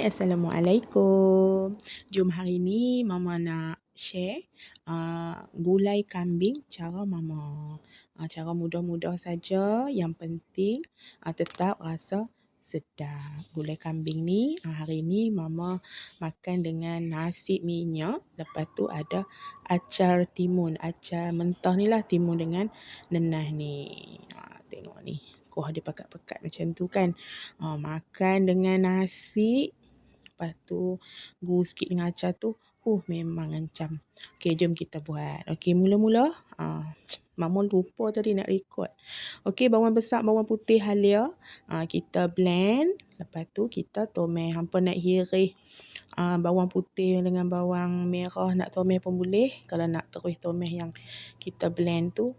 Hai, Assalamualaikum. Jom hari ni Mama nak share gulai kambing cara Mama. Cara mudah-mudah saja, yang penting tetap rasa sedap. Gulai kambing ni hari ni Mama makan dengan nasi minyak. Lepas tu ada acar timun, acar mentah ni lah, timun dengan nenah ni. Tengok ni. Kuah dia pekat-pekat macam tu kan. Makan dengan nasi. Lepas tu gu sikit dengan acar tu. Memang ancam. Okey, jom kita buat. Okey, mula-mula. Mama lupa tadi nak record. Okey, bawang besar, bawang putih halia. Kita blend. Lepas tu kita tumis. Hampa nak hirih bawang putih dengan bawang merah nak tumis pun boleh. Kalau nak terus tumis yang kita blend tu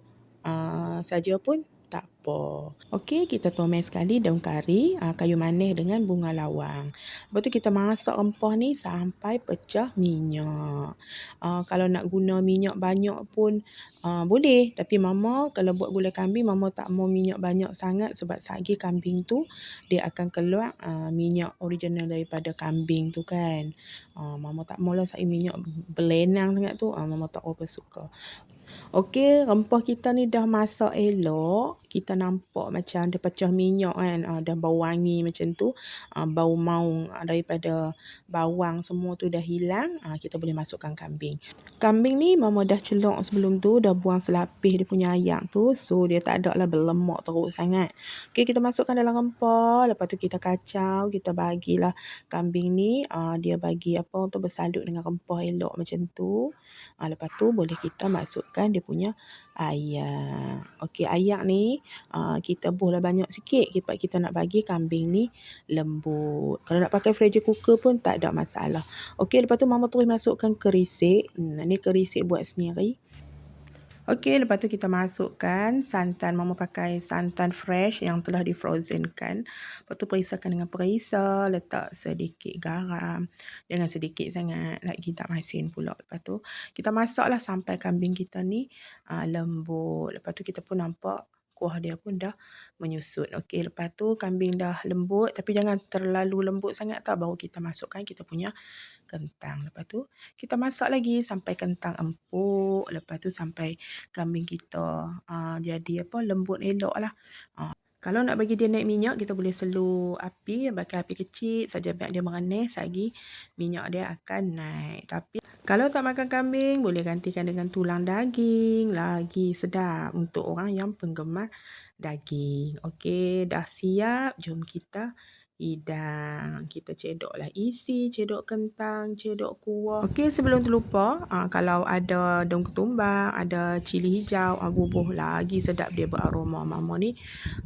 saja pun tak apa. Okey, kita tumis sekali daun kari, kayu manis dengan bunga lawang. Lepas tu kita masak rempah ni sampai pecah minyak. Kalau nak guna minyak banyak pun boleh. Tapi Mama kalau buat gulai kambing, Mama tak mau minyak banyak sangat sebab sagi kambing tu dia akan keluar minyak original daripada kambing tu kan. Mama tak maulah saya minyak berlenang sangat tu. Mama tak apa suka. Okey, rempah kita ni dah masak elok. Kita nampak macam dia pecah minyak kan. Dah bau wangi macam tu. Bau maung daripada bawang semua tu dah hilang. Kita boleh masukkan kambing. Kambing ni Mama dah celok sebelum tu. Dah buang selapis dia punya ayak tu. So, dia tak ada lah berlemak teruk sangat. Okey, kita masukkan dalam rempah. Lepas tu kita kacau. Kita bagilah kambing ni. Dia bagi apa tu bersalut dengan rempah elok macam tu. Lepas tu boleh kita masukkan dia punya ayak. Okey, ayak ni kita buhlah banyak sikit sebab kita nak bagi kambing ni lembut. Kalau nak pakai pressure cooker pun tak ada masalah. Okey, lepas tu Mama terus masukkan kerisik. Ni kerisik buat sendiri. Okey, lepas tu kita masukkan santan. Mama pakai santan fresh yang telah di-frozenkan. Lepas tu perisakan dengan perisa. Letak sedikit garam. Jangan sedikit sangat. Lagi tak masin pula. Lepas tu kita masaklah sampai kambing kita ni lembut. Lepas tu kita pun nampak kuah dia pun dah menyusut. Okey, lepas tu kambing dah lembut. Tapi jangan terlalu lembut sangat tau. Baru kita masukkan kita punya kentang. Lepas tu kita masak lagi sampai kentang empuk. Lepas tu sampai kambing kita jadi lembut elok lah. Kalau nak bagi dia naik minyak, kita boleh slow api, pakai api kecil saja biar dia merenes lagi, minyak dia akan naik. Tapi kalau tak makan kambing, boleh gantikan dengan tulang daging, lagi sedap untuk orang yang penggemar daging. Okey, dah siap, jom kita hidang. Kita cedoklah isi, cedok kentang, cedok kuah. Okey, sebelum terlupa, kalau ada daun ketumbang, ada cili hijau, bubuh lagi sedap dia beraroma. Mama ni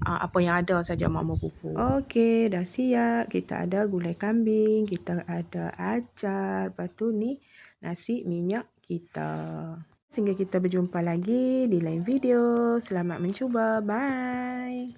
apa yang ada saja Mama bubuh. Okey, dah siap. Kita ada gulai kambing, kita ada acar, lepas tu ni nasi minyak kita. Sehingga kita berjumpa lagi di lain video. Selamat mencuba. Bye.